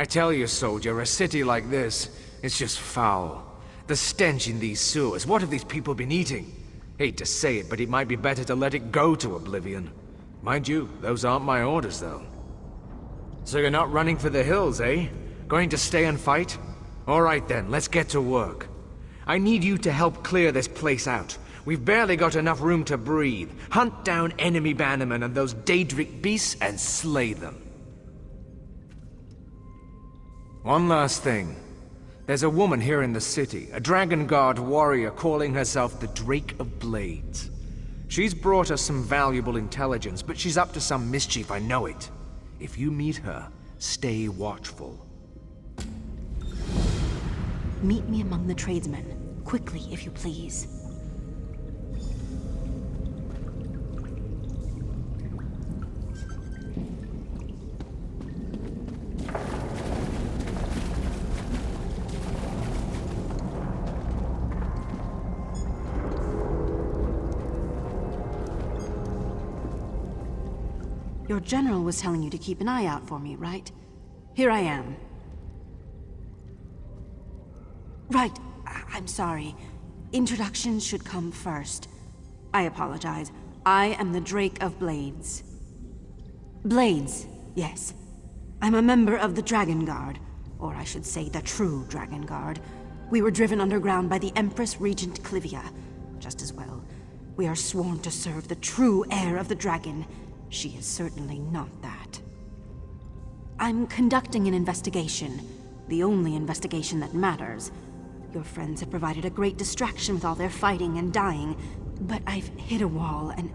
I tell you, soldier, a city like this, it's just foul. The stench in these sewers, what have these people been eating? Hate to say it, but it might be better to let it go to oblivion. Mind you, those aren't my orders, though. So you're not running for the hills, eh? Going to stay and fight? All right then, let's get to work. I need you to help clear this place out. We've barely got enough room to breathe. Hunt down enemy bannermen and those Daedric beasts and slay them. One last thing. There's a woman here in the city, a Dragon Guard warrior calling herself the Drake of Blades. She's brought us some valuable intelligence, but she's up to some mischief, I know it. If you meet her, stay watchful. Meet me among the tradesmen. Quickly, if you please. Your general was telling you to keep an eye out for me, right? Here I am. Right, I'm sorry. Introductions should come first. I apologize. I am the Drake of Blades. Blades, yes. I'm a member of the Dragon Guard, or I should say the true Dragon Guard. We were driven underground by the Empress Regent Clivia. Just as well. We are sworn to serve the true heir of the dragon. She is certainly not that. I'm conducting an investigation. The only investigation that matters. Your friends have provided a great distraction with all their fighting and dying, but I've hit a wall and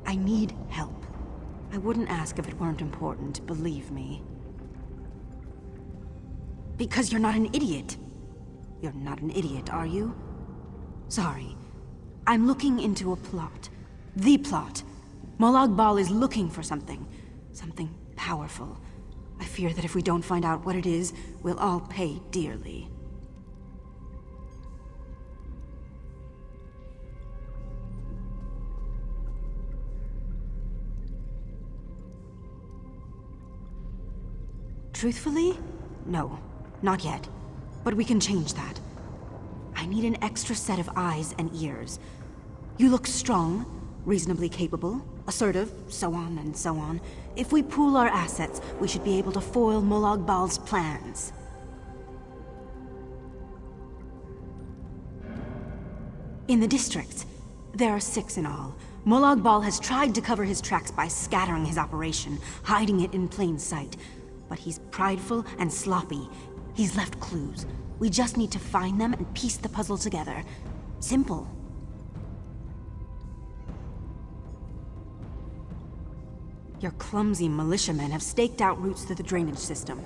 I need help. I wouldn't ask if it weren't important, believe me. Because you're not an idiot. You're not an idiot, are you? Sorry. I'm looking into a plot. The plot. Molag Bal is looking for something. Something powerful. I fear that if we don't find out what it is, we'll all pay dearly. Truthfully? No, not yet. But we can change that. I need an extra set of eyes and ears. You look strong, reasonably capable, assertive, so on and so on. If we pool our assets, we should be able to foil Molag Bal's plans. In the districts, there are 6 in all. Molag Bal has tried to cover his tracks by scattering his operation, hiding it in plain sight. But he's prideful and sloppy. He's left clues. We just need to find them and piece the puzzle together. Simple. Your clumsy militiamen have staked out routes through the drainage system.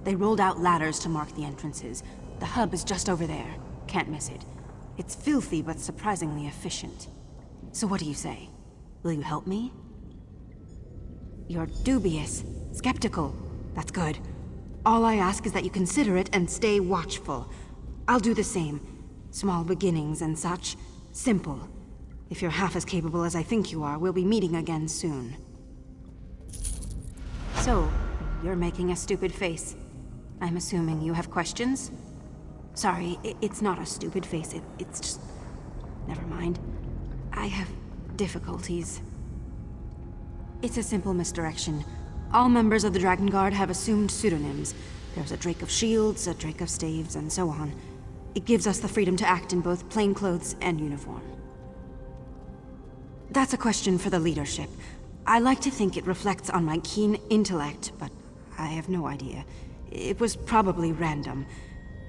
They rolled out ladders to mark the entrances. The hub is just over there. Can't miss it. It's filthy, but surprisingly efficient. So what do you say? Will you help me? You're dubious, skeptical. That's good. All I ask is that you consider it and stay watchful. I'll do the same. Small beginnings and such. Simple. If you're half as capable as I think you are, we'll be meeting again soon. So, you're making a stupid face. I'm assuming you have questions? Sorry, it's not a stupid face. It's just... Never mind. I have difficulties. It's a simple misdirection. All members of the Dragon Guard have assumed pseudonyms. There's a Drake of Shields, a Drake of Staves, and so on. It gives us the freedom to act in both plainclothes and uniform. That's a question for the leadership. I like to think it reflects on my keen intellect, but I have no idea. It was probably random.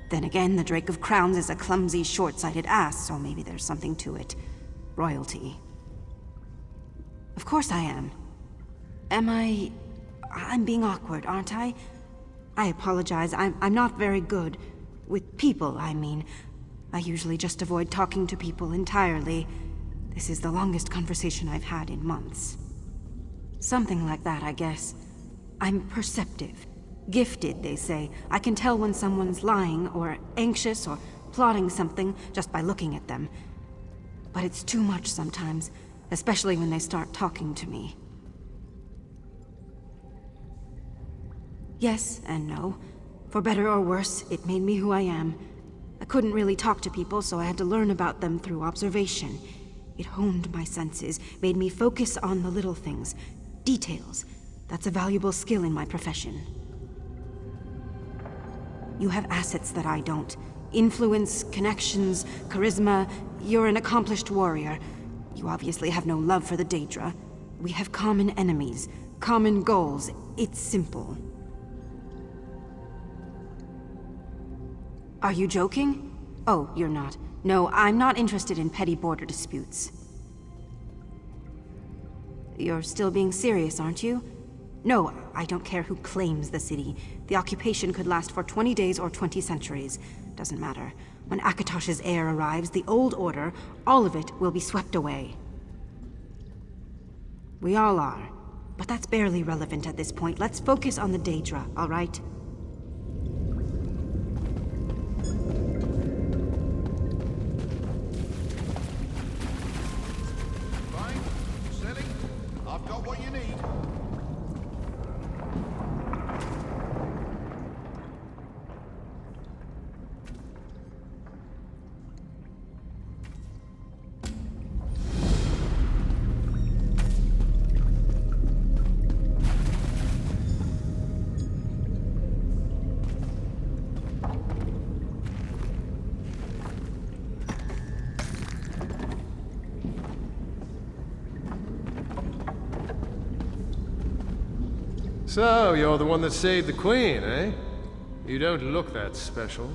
Then again, the Drake of Crowns is a clumsy, short-sighted ass, so maybe there's something to it. Royalty. Of course I am. Am I... I'm being awkward, aren't I? I apologize. I'm not very good. With people, I mean. I usually just avoid talking to people entirely. This is the longest conversation I've had in months. Something like that, I guess. I'm perceptive. Gifted, they say. I can tell when someone's lying, or anxious, or plotting something just by looking at them. But it's too much sometimes, especially when they start talking to me. Yes and no. For better or worse, it made me who I am. I couldn't really talk to people, so I had to learn about them through observation. It honed my senses, made me focus on the little things, details. That's a valuable skill in my profession. You have assets that I don't. Influence, connections, charisma. You're an accomplished warrior. You obviously have no love for the Daedra. We have common enemies, common goals. It's simple. Are you joking? Oh, you're not. No, I'm not interested in petty border disputes. You're still being serious, aren't you? No, I don't care who claims the city. The occupation could last for 20 days or 20 centuries. Doesn't matter. When Akatosh's heir arrives, the old order, all of it, will be swept away. We all are. But that's barely relevant at this point. Let's focus on the Daedra, all right? Fine. Silly. I've got what you need. So, you're the one that saved the Queen, eh? You don't look that special.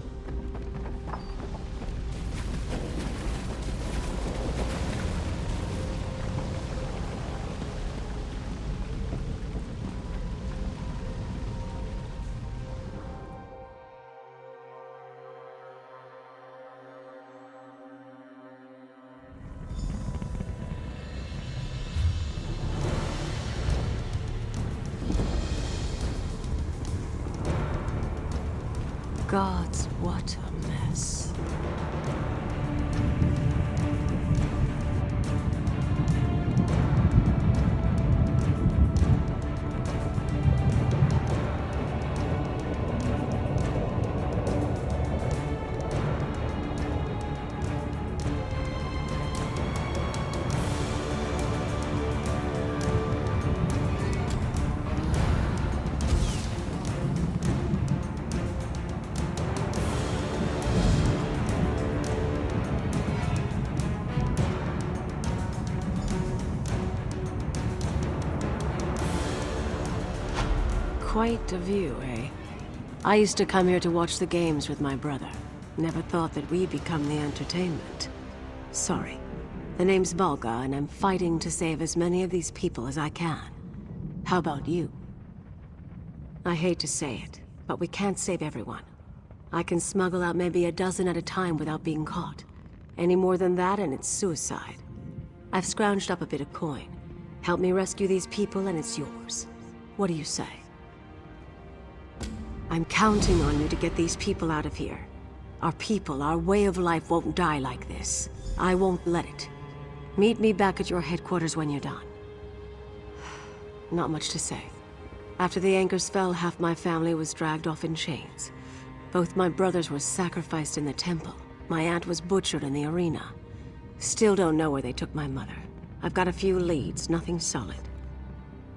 Gods, what a mess. Quite a view, eh? I used to come here to watch the games with my brother. Never thought that we'd become the entertainment. Sorry. The name's Volga, and I'm fighting to save as many of these people as I can. How about you? I hate to say it, but we can't save everyone. I can smuggle out maybe a dozen at a time without being caught. Any more than that, and it's suicide. I've scrounged up a bit of coin. Help me rescue these people, and it's yours. What do you say? I'm counting on you to get these people out of here. Our people, our way of life won't die like this. I won't let it. Meet me back at your headquarters when you're done. Not much to say. After the anchors fell, half my family was dragged off in chains. Both my brothers were sacrificed in the temple. My aunt was butchered in the arena. Still don't know where they took my mother. I've got a few leads, nothing solid.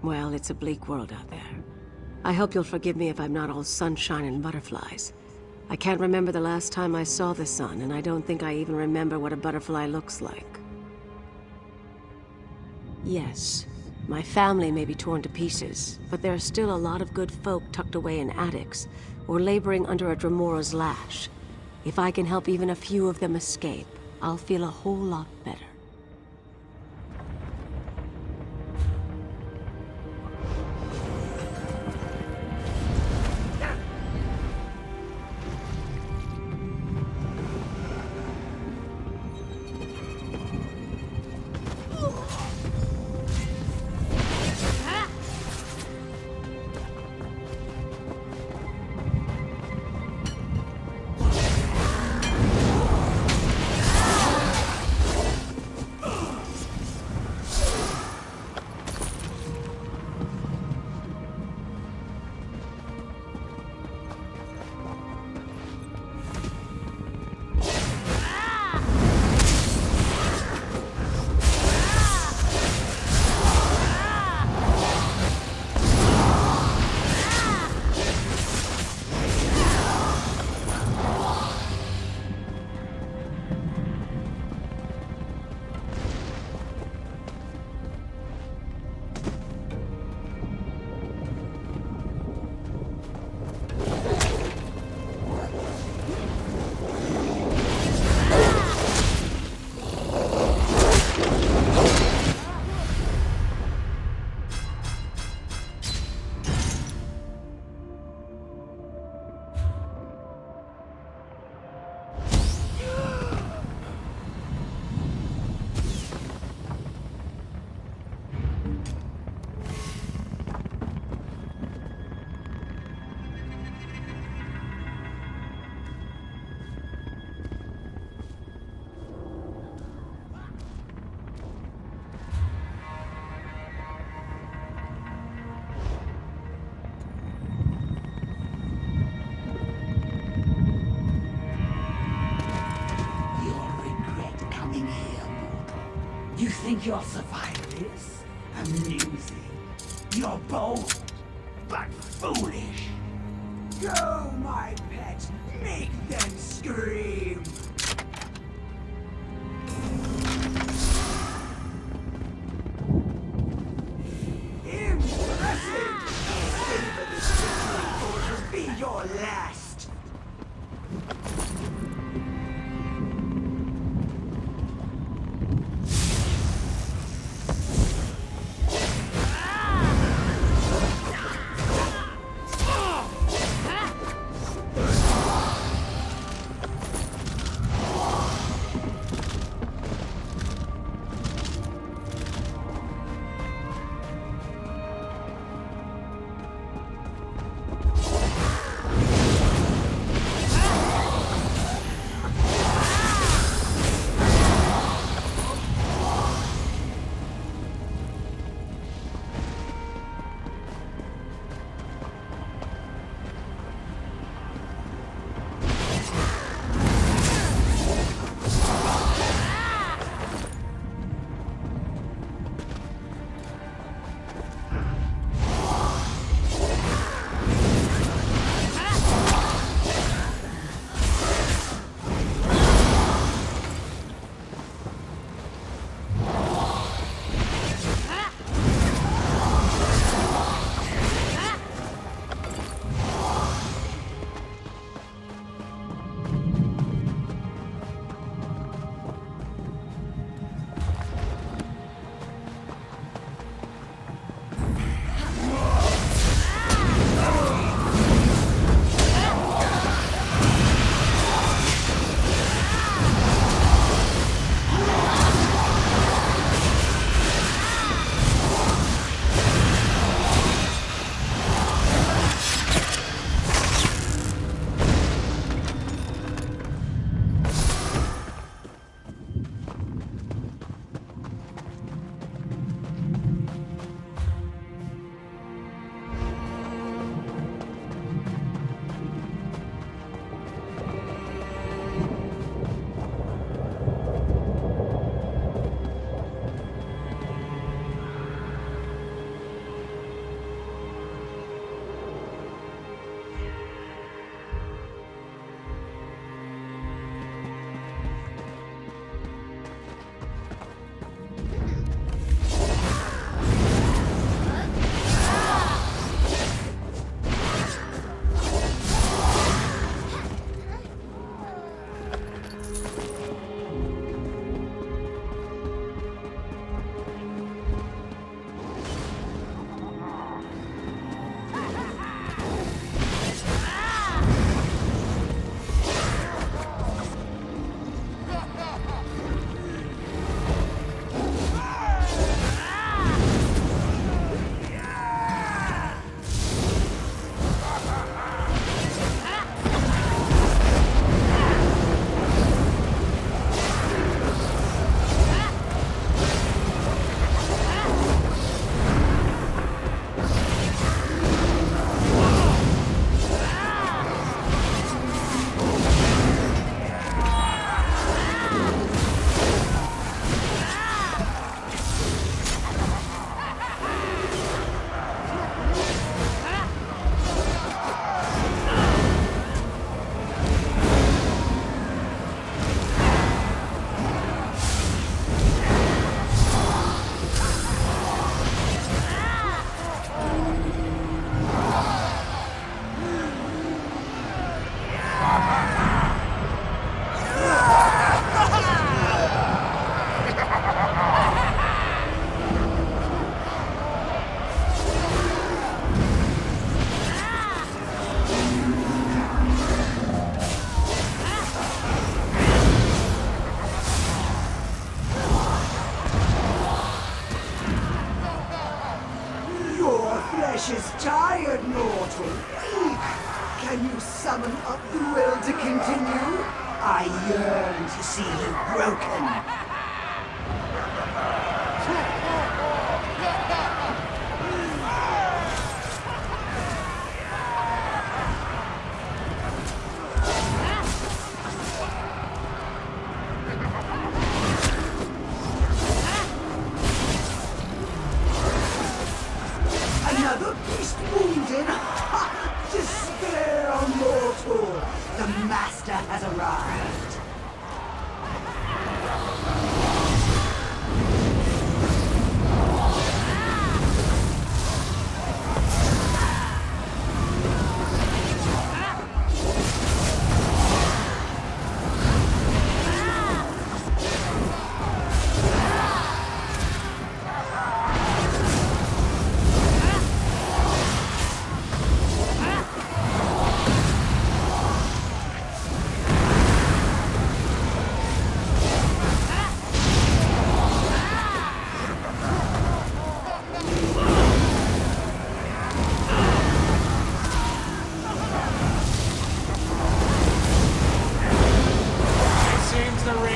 Well, it's a bleak world out there. I hope you'll forgive me if I'm not all sunshine and butterflies. I can't remember the last time I saw the sun, and I don't think I even remember what a butterfly looks like. Yes, my family may be torn to pieces, but there are still a lot of good folk tucked away in attics, or laboring under a Dramora's lash. If I can help even a few of them escape, I'll feel a whole lot better. You think you'll survive this? Amusing. You're bold, but foolish. Go, my pet. Make them scream. Impressive! Savor this victory, for it will be your last. flesh is tired, mortal. Weak. Can you summon up the will to continue? I yearn to see you broken.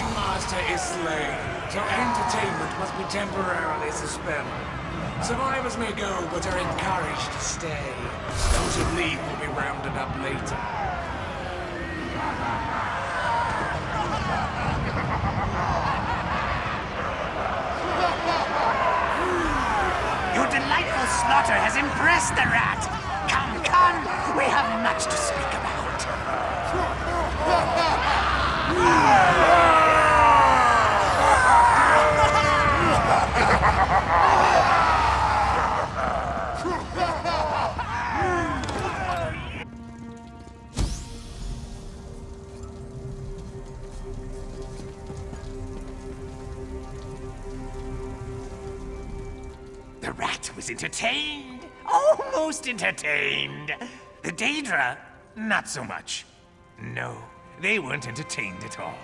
ringmaster is slain, so entertainment must be temporarily suspended. Survivors may go, but are encouraged to stay. Those who leave will be rounded up later. Your delightful slaughter has impressed the rat. Come, come, we have much to speak about. The rat was entertained. Almost entertained. The Daedra, not so much. No, they weren't entertained at all.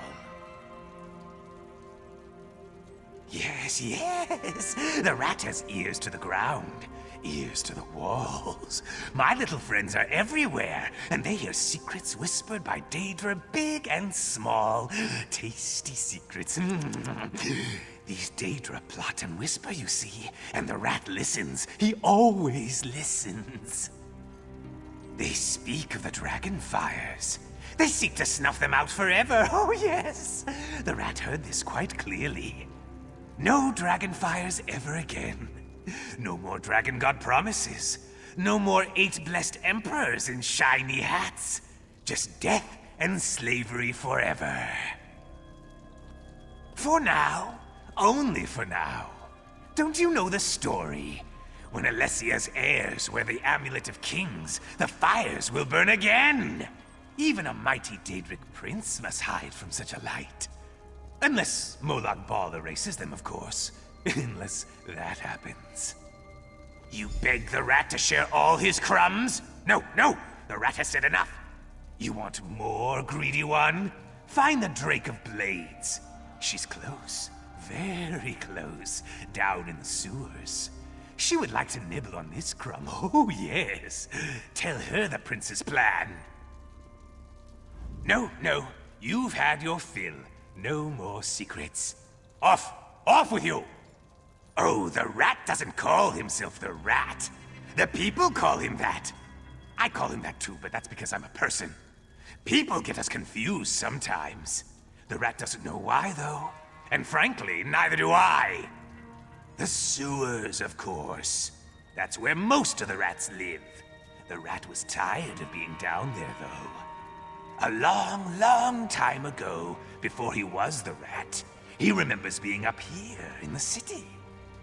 Yes, yes. The rat has ears to the ground, ears to the walls. My little friends are everywhere, and they hear secrets whispered by Daedra, big and small. Tasty secrets. These Daedra plot and whisper, you see, and the rat listens. He always listens. They speak of the dragon fires. They seek to snuff them out forever. Oh, yes. The rat heard this quite clearly. No dragon fires ever again. No more dragon god promises. No more 8 blessed emperors in shiny hats. Just death and slavery forever. For now. Only for now. Don't you know the story? When Alessia's heirs wear the Amulet of Kings, the fires will burn again. Even a mighty Daedric prince must hide from such a light. Unless Molag Bal erases them, of course. Unless that happens. You beg the rat to share all his crumbs? No, no! The rat has said enough. You want more, greedy one? Find the Drake of Blades. She's close. Very close. Down in the sewers. She would like to nibble on this crumb. Oh, yes. Tell her the prince's plan. No, no. You've had your fill. No more secrets. Off! Off with you! Oh, the rat doesn't call himself the rat. The people call him that. I call him that too, but that's because I'm a person. People get us confused sometimes. The rat doesn't know why, though. And frankly, neither do I. The sewers, of course. That's where most of the rats live. The rat was tired of being down there, though. A long, long time ago, before he was the rat, he remembers being up here in the city.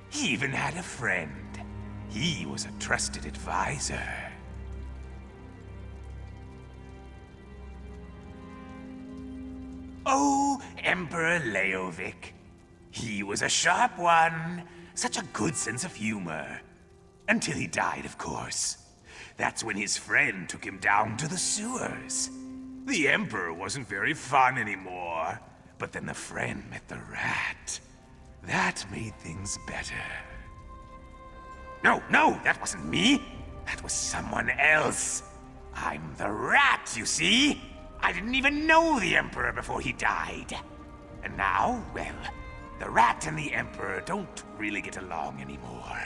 He even had a friend. He was a trusted advisor. Oh, Emperor Leovic. He was a sharp one. Such a good sense of humor. Until he died, of course. That's when his friend took him down to the sewers. The Emperor wasn't very fun anymore. But then the friend met the rat. That made things better. No, no, that wasn't me. That was someone else. I'm the rat, you see? I didn't even know the Emperor before he died. And now, well, the rat and the Emperor don't really get along anymore.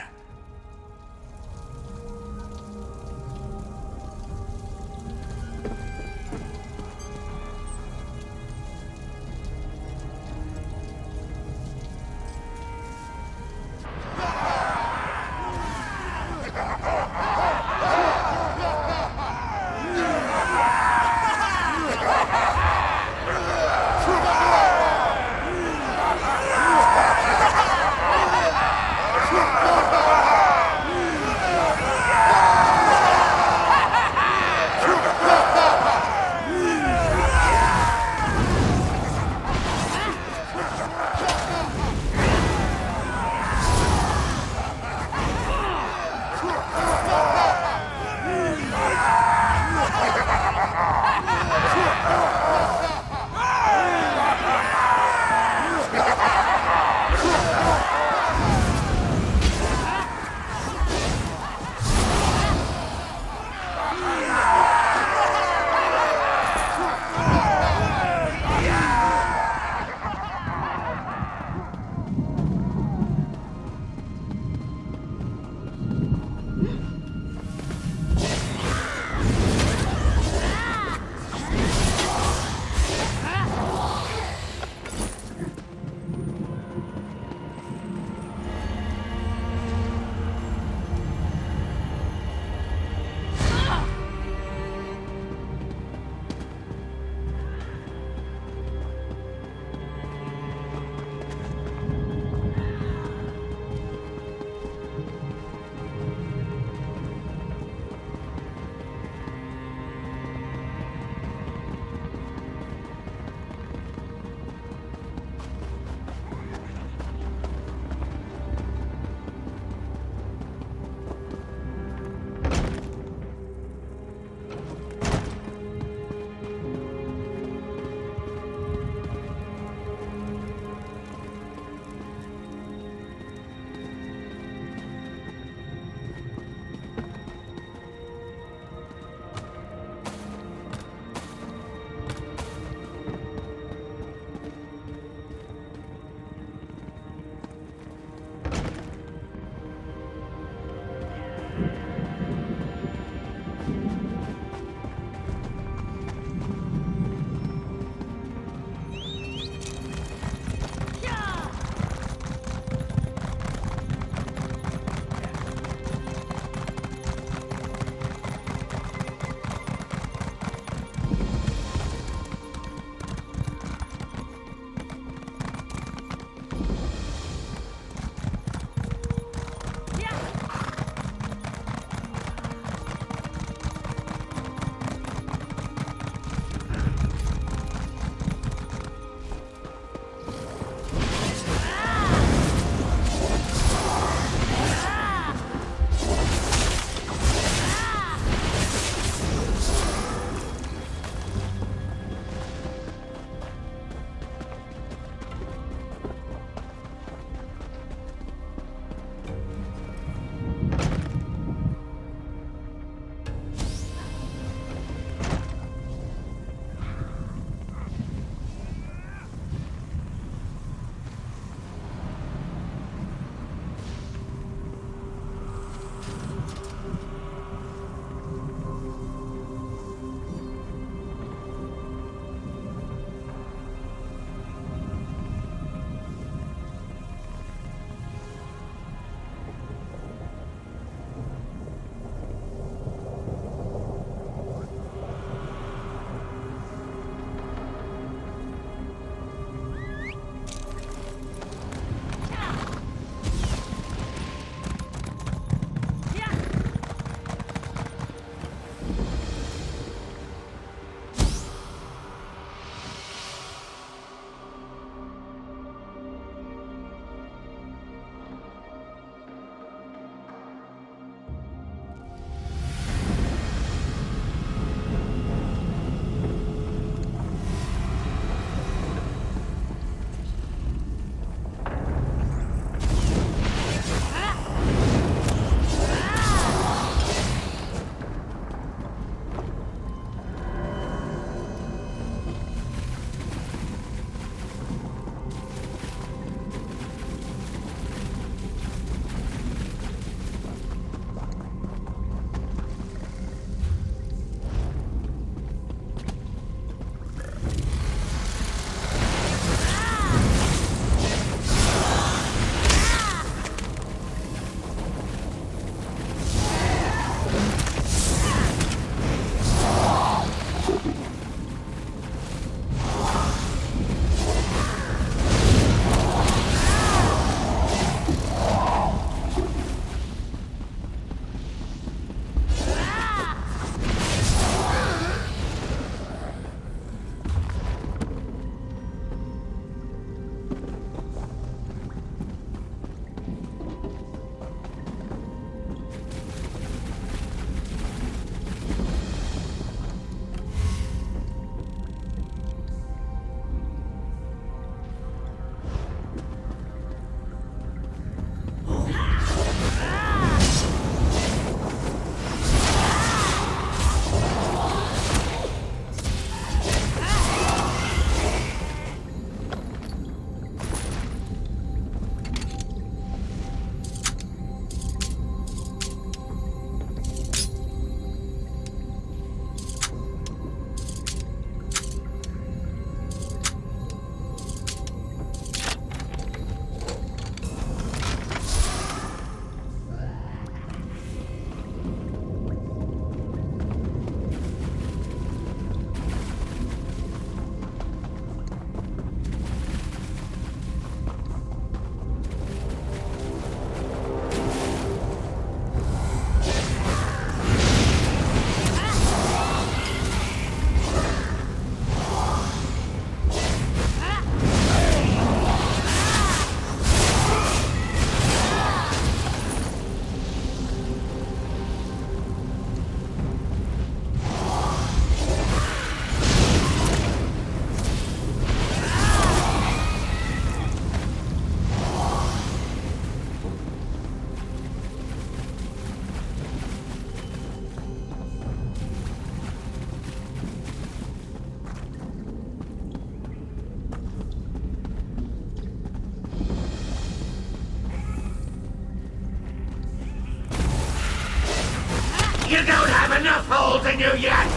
insulting you yet!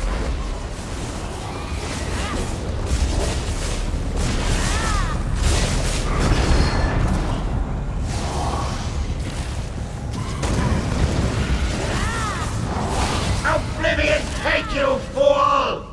Oblivion take you, fool!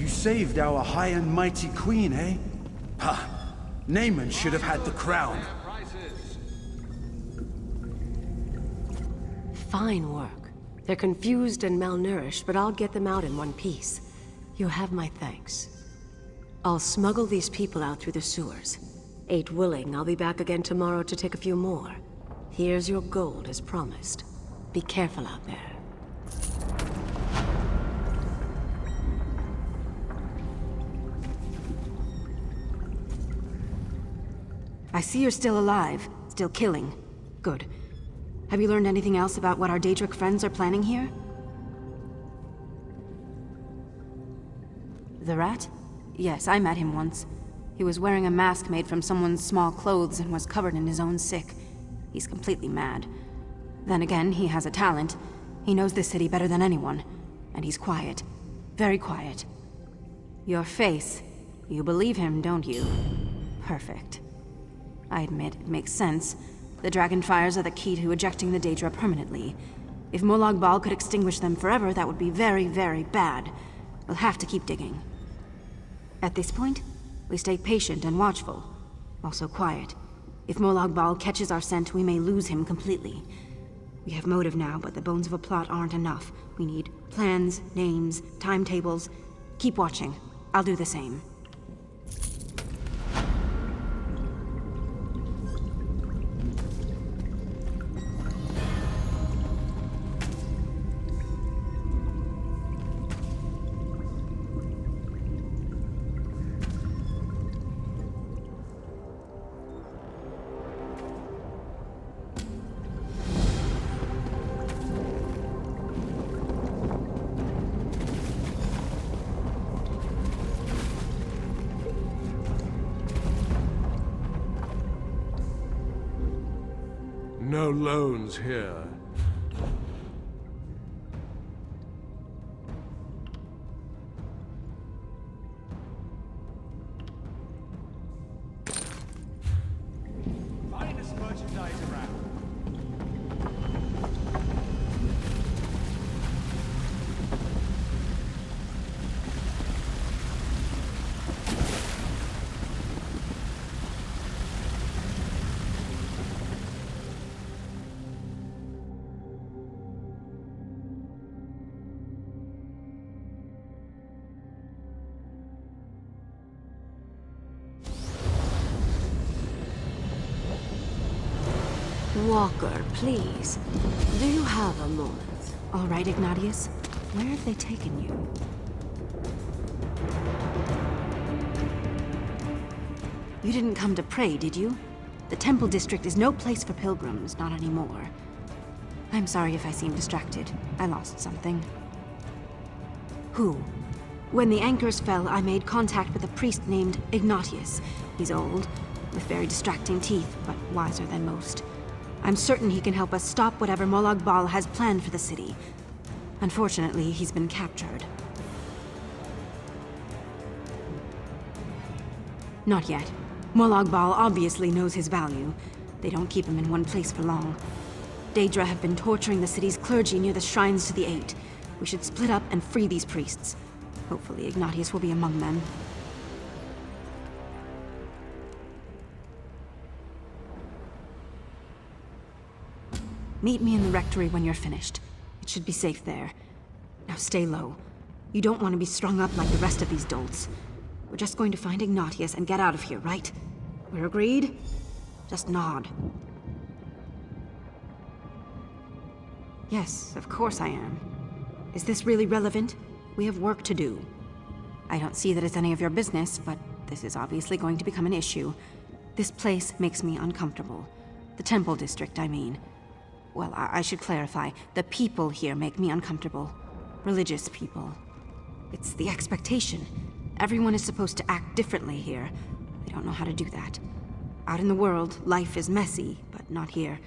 Saved our high and mighty queen, eh? Ha! Naaman should have had the crown. Fine work. They're confused and malnourished, but I'll get them out in one piece. You have my thanks. I'll smuggle these people out through the sewers. 8 willing, I'll be back again tomorrow to take a few more. Here's your gold as promised. Be careful out there. I see you're still alive, still killing. Good. Have you learned anything else about what our Daedric friends are planning here? The rat? Yes, I met him once. He was wearing a mask made from someone's small clothes and was covered in his own sick. He's completely mad. Then again, he has a talent. He knows this city better than anyone. And he's quiet. Very quiet. Your face. You believe him, don't you? Perfect. I admit, it makes sense. The Dragonfires are the key to ejecting the Daedra permanently. If Molag Bal could extinguish them forever, that would be very, very bad. We'll have to keep digging. At this point, we stay patient and watchful. Also quiet. If Molag Bal catches our scent, we may lose him completely. We have motive now, but the bones of a plot aren't enough. We need plans, names, timetables. Keep watching. I'll do the same. No loans here. Finest merchandise around. Walker, please. Do you have a moment? All right, Ignatius. Where have they taken you? You didn't come to pray, did you? The Temple District is no place for pilgrims, not anymore. I'm sorry if I seem distracted. I lost something. Who? When the anchors fell, I made contact with a priest named Ignatius. He's old, with very distracting teeth, but wiser than most. I'm certain he can help us stop whatever Molag Bal has planned for the city. Unfortunately, he's been captured. Not yet. Molag Bal obviously knows his value. They don't keep him in one place for long. Daedra have been torturing the city's clergy near the shrines to the Eight. We should split up and free these priests. Hopefully Ignatius will be among them. Meet me in the rectory when you're finished. It should be safe there. Now stay low. You don't want to be strung up like the rest of these dolts. We're just going to find Ignatius and get out of here, right? We're agreed? Just nod. Yes, of course I am. Is this really relevant? We have work to do. I don't see that it's any of your business, but this is obviously going to become an issue. This place makes me uncomfortable. The Temple District, I mean. Well, I should clarify. The people here make me uncomfortable. Religious people. It's the expectation. Everyone is supposed to act differently here. They don't know how to do that. Out in the world, life is messy, but not here.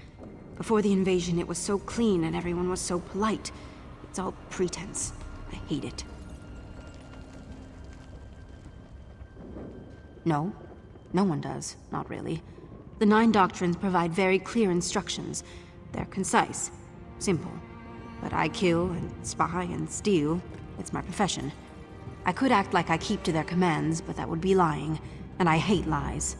Before the invasion, it was so clean and everyone was so polite. It's all pretense. I hate it. No. No one does. Not really. The 9 doctrines provide very clear instructions. They're concise, simple. But I kill and spy and steal. It's my profession. I could act like I keep to their commands, but that would be lying, and I hate lies.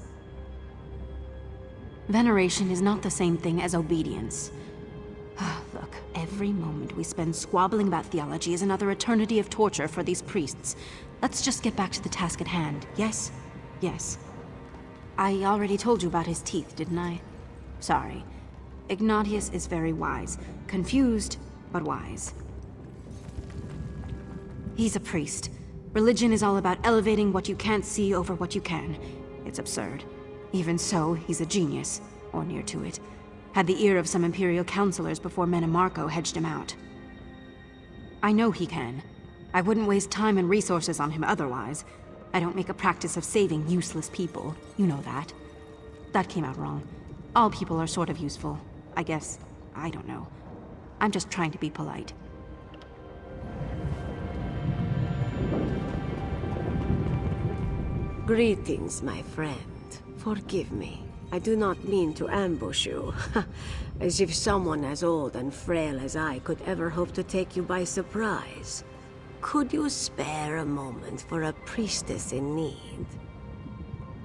Veneration is not the same thing as obedience. Look, every moment we spend squabbling about theology is another eternity of torture for these priests. Let's just get back to the task at hand, yes? Yes. I already told you about his teeth, didn't I? Sorry. Ignatius is very wise. Confused, but wise. He's a priest. Religion is all about elevating what you can't see over what you can. It's absurd. Even so, he's a genius, or near to it. Had the ear of some Imperial counselors before Menomarco hedged him out. I know he can. I wouldn't waste time and resources on him otherwise. I don't make a practice of saving useless people. You know that. That came out wrong. All people are sort of useful. I guess. I don't know. I'm just trying to be polite. Greetings, my friend. Forgive me. I do not mean to ambush you. As if someone as old and frail as I could ever hope to take you by surprise. Could you spare a moment for a priestess in need?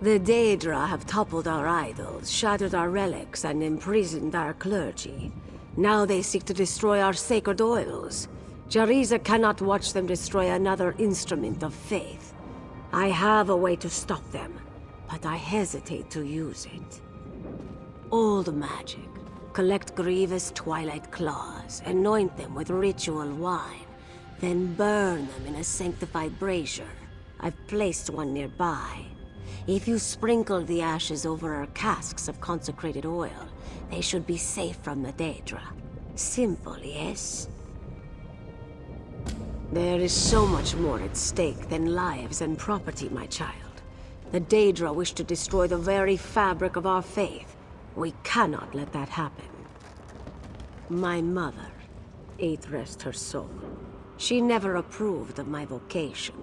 The Daedra have toppled our idols, shattered our relics, and imprisoned our clergy. Now they seek to destroy our sacred oils. Jariza cannot watch them destroy another instrument of faith. I have a way to stop them, but I hesitate to use it. Old magic. Collect grievous twilight claws, anoint them with ritual wine, then burn them in a sanctified brazier. I've placed one nearby. If you sprinkle the ashes over our casks of consecrated oil, they should be safe from the Daedra. Simple, yes? There is so much more at stake than lives and property, my child. The Daedra wish to destroy the very fabric of our faith. We cannot let that happen. My mother, ate rest her soul. She never approved of my vocation.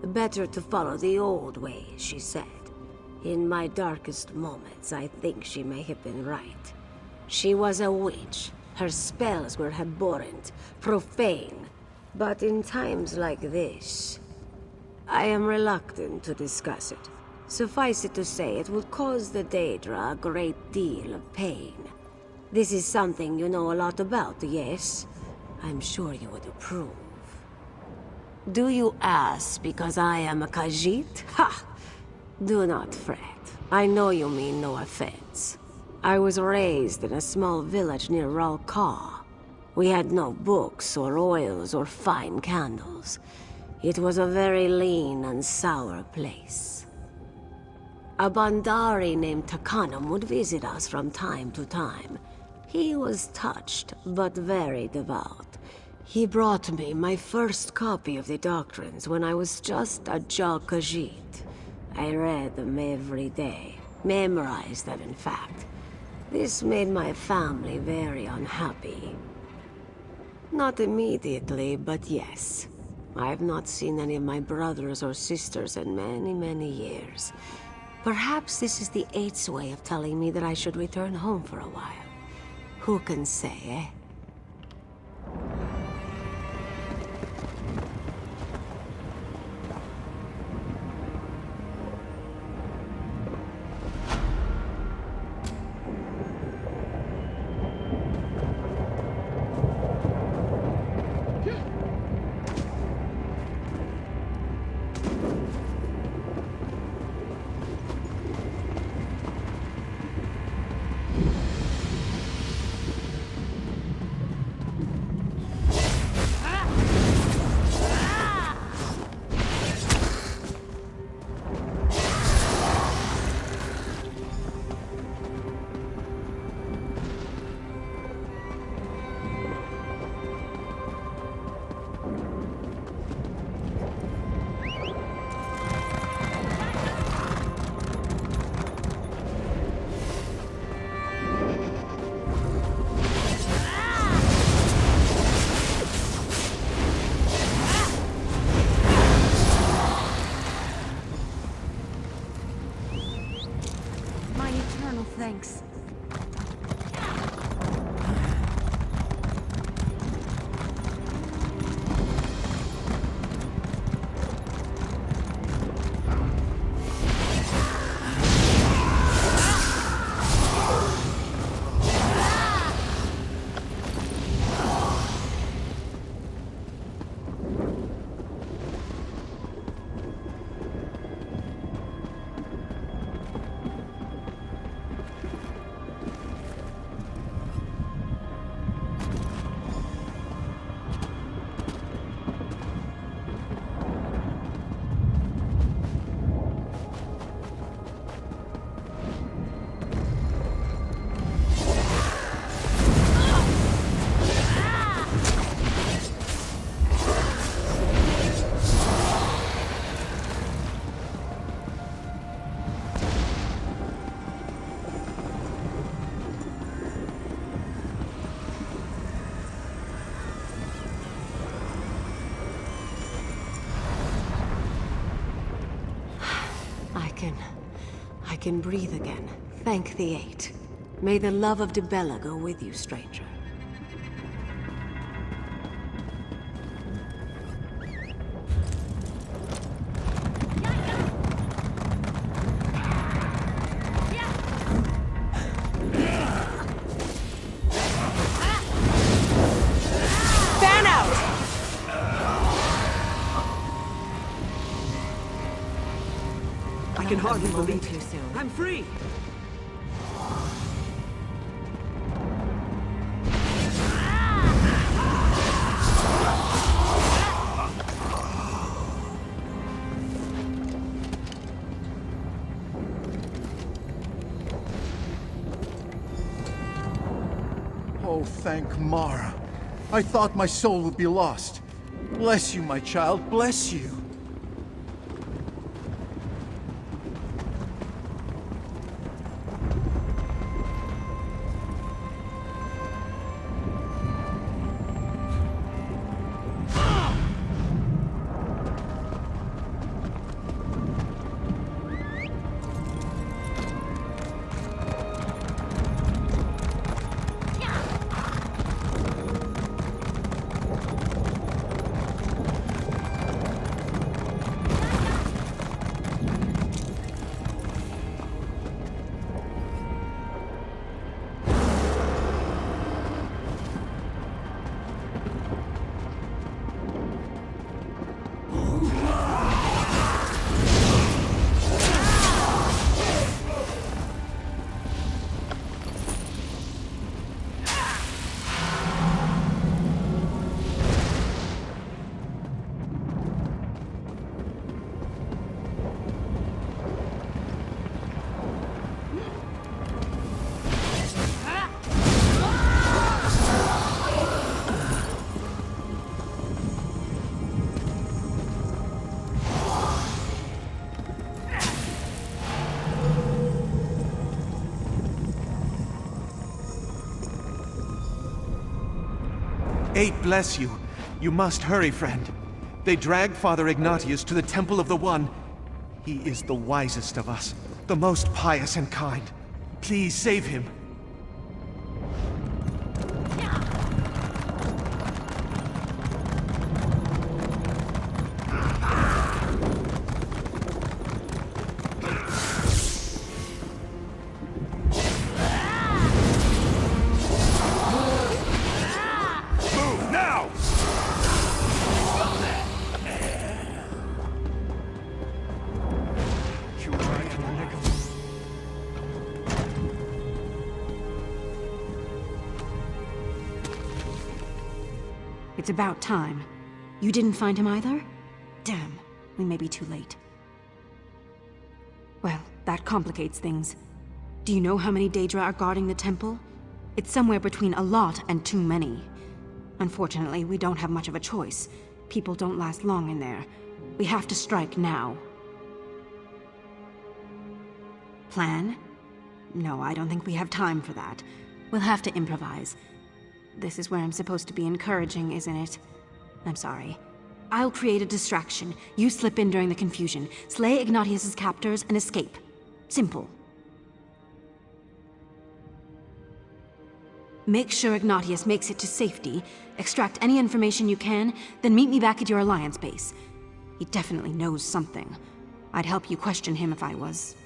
Better to follow the old ways, she said. In my darkest moments, I think she may have been right. She was a witch. Her spells were abhorrent, profane. But in times like this, I am reluctant to discuss it. Suffice it to say, it will cause the Daedra a great deal of pain. This is something you know a lot about, yes? I'm sure you would approve. Do you ask because I am a Khajiit? Ha! Do not fret. I know you mean no offense. I was raised in a small village near Ralka. We had no books or oils or fine candles. It was a very lean and sour place. A Bandari named Takanum would visit us from time to time. He was touched, but very devout. He brought me my first copy of the doctrines when I was just a Jal Khajiit. I read them every day, memorized them in fact. This made my family very unhappy. Not immediately, but yes. I've not seen any of my brothers or sisters in many, many years. Perhaps this is the Eight's way of telling me that I should return home for a while. Who can say, eh? Thanks. I can breathe again. Thank the Eight. May the love of Dibella go with you, stranger. Fan out! I can hardly believe Too it. soon. I'm free! Oh, thank Mara. I thought my soul would be lost. Bless you, my child, bless you. Eight bless you. You must hurry, friend. They dragged Father Ignatius to the Temple of the One. He is the wisest of us, the most pious and kind. Please save him. It's about time. You didn't find him either? Damn, we may be too late. Well, that complicates things. Do you know how many Daedra are guarding the temple? It's somewhere between a lot and too many. Unfortunately, we don't have much of a choice. People don't last long in there. We have to strike now. Plan? No, I don't think we have time for that. We'll have to improvise. This is where I'm supposed to be encouraging, isn't it? I'm sorry. I'll create a distraction. You slip in during the confusion, slay Ignatius's captors, and escape. Simple. Make sure Ignatius makes it to safety, extract any information you can, then meet me back at your Alliance base. He definitely knows something. I'd help you question him if I was,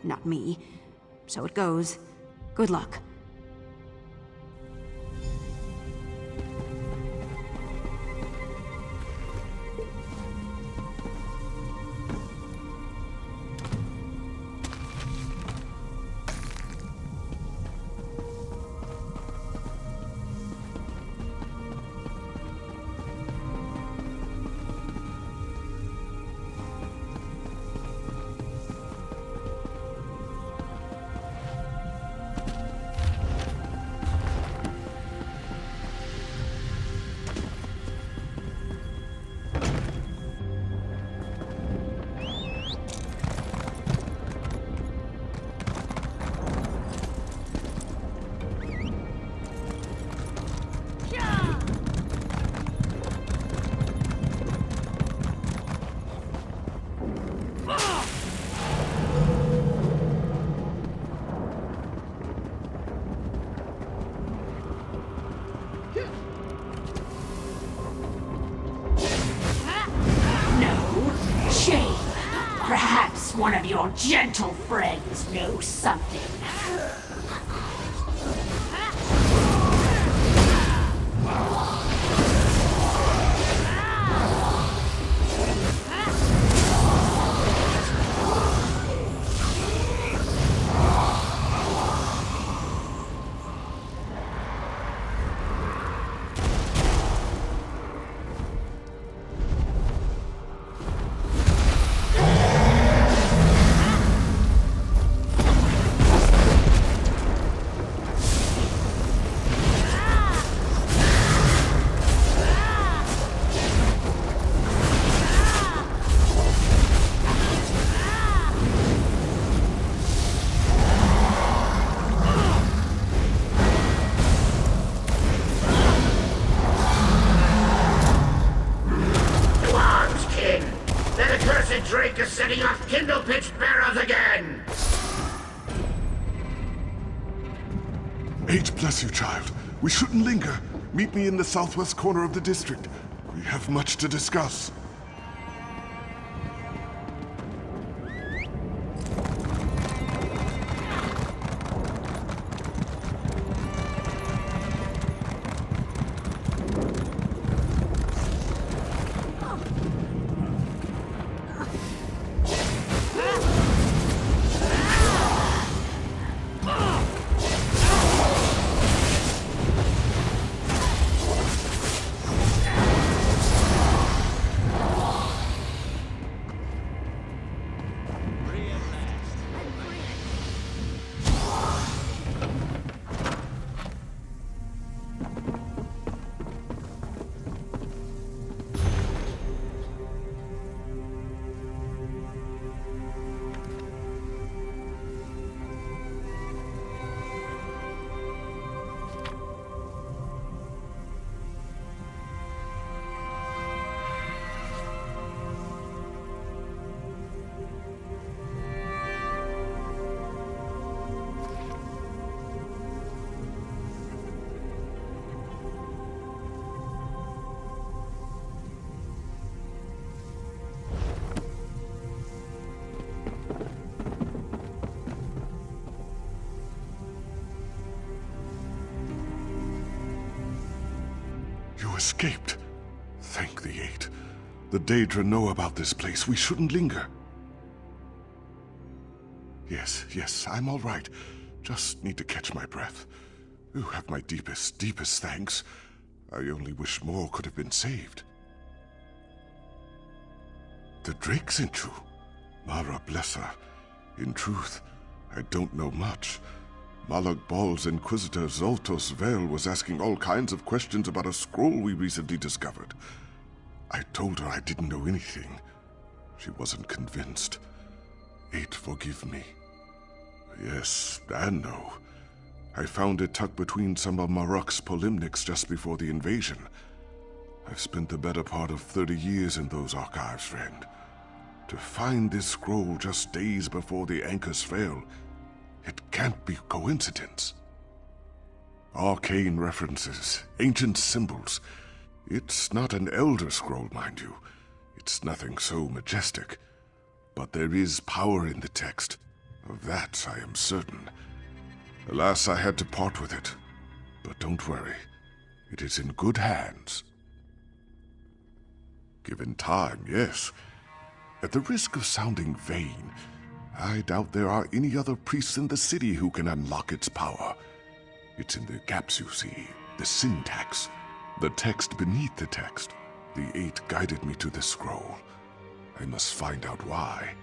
not me. So it goes. Good luck. one of your gentle friends know something. Drake is setting off kindle-pitched barrels again! 8, bless you, child. We shouldn't linger. Meet me in the southwest corner of the district. We have much to discuss. You escaped. Thank the 8. The Daedra know about this place. We shouldn't linger. Yes, I'm all right. Just need to catch my breath. You have my deepest thanks. I only wish more could have been saved. The Drake sent you. Mara bless her. In truth, I don't know much. Malak Bal's Inquisitor Zoltos Vale was asking all kinds of questions about a scroll we recently discovered. I told her I didn't know anything. She wasn't convinced. 8, forgive me. Yes, and no. I found it tucked between some of Maruk's polimnics just before the invasion. I've spent the better part of 30 years in those archives, friend. To find this scroll just days before the Anchors fell, it can't be coincidence. Arcane references, ancient symbols. It's not an Elder Scroll, mind you. It's nothing so majestic. But there is power in the text. Of that I am certain. Alas, I had to part with it. But don't worry. It is in good hands. Given time, yes. At the risk of sounding vain, I doubt there are any other priests in the city who can unlock its power. It's in the gaps, you see, the syntax, the text beneath the text. The 8 guided me to this scroll. I must find out why.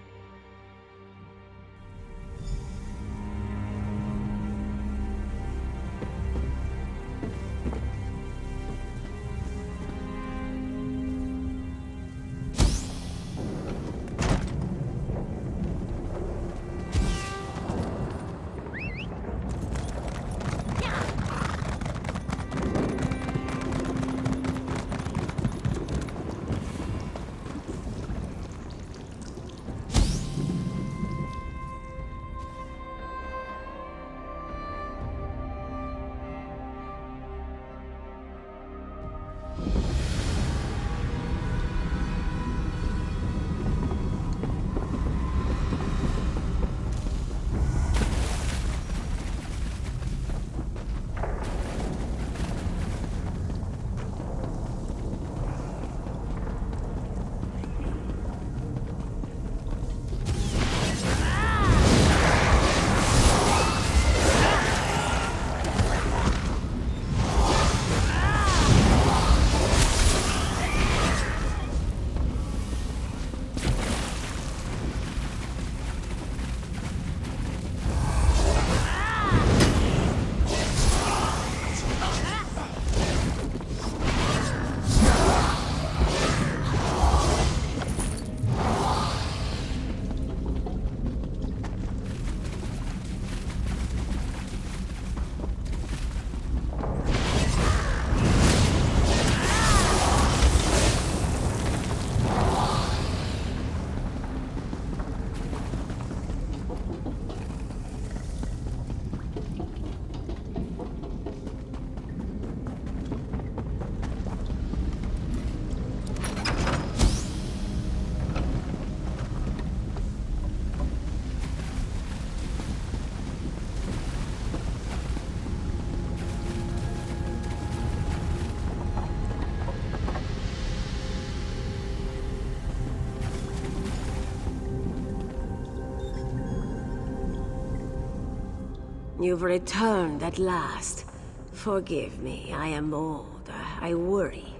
You've returned at last. Forgive me, I am old. I worry.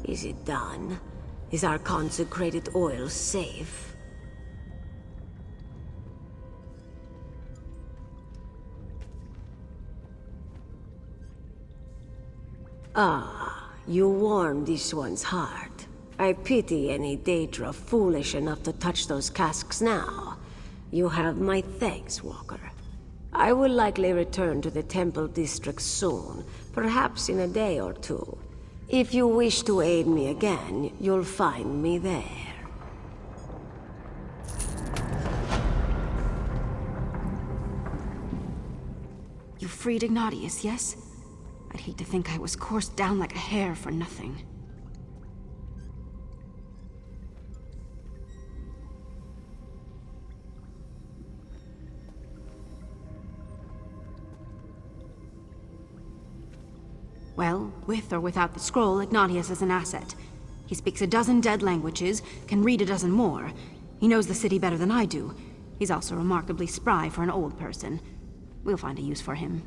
Is it done? Is our consecrated oil safe? Ah, you warmed this one's heart. I pity any Daedra foolish enough to touch those casks now. You have my thanks, Walker. I will likely return to the Temple District soon, perhaps in a day or two. If you wish to aid me again, you'll find me there. You freed Ignatius, yes? I'd hate to think I was coursed down like a hare for nothing. Well, with or without the scroll, Ignatius is an asset. He speaks a dozen dead languages, can read a dozen more. He knows the city better than I do. He's also remarkably spry for an old person. We'll find a use for him.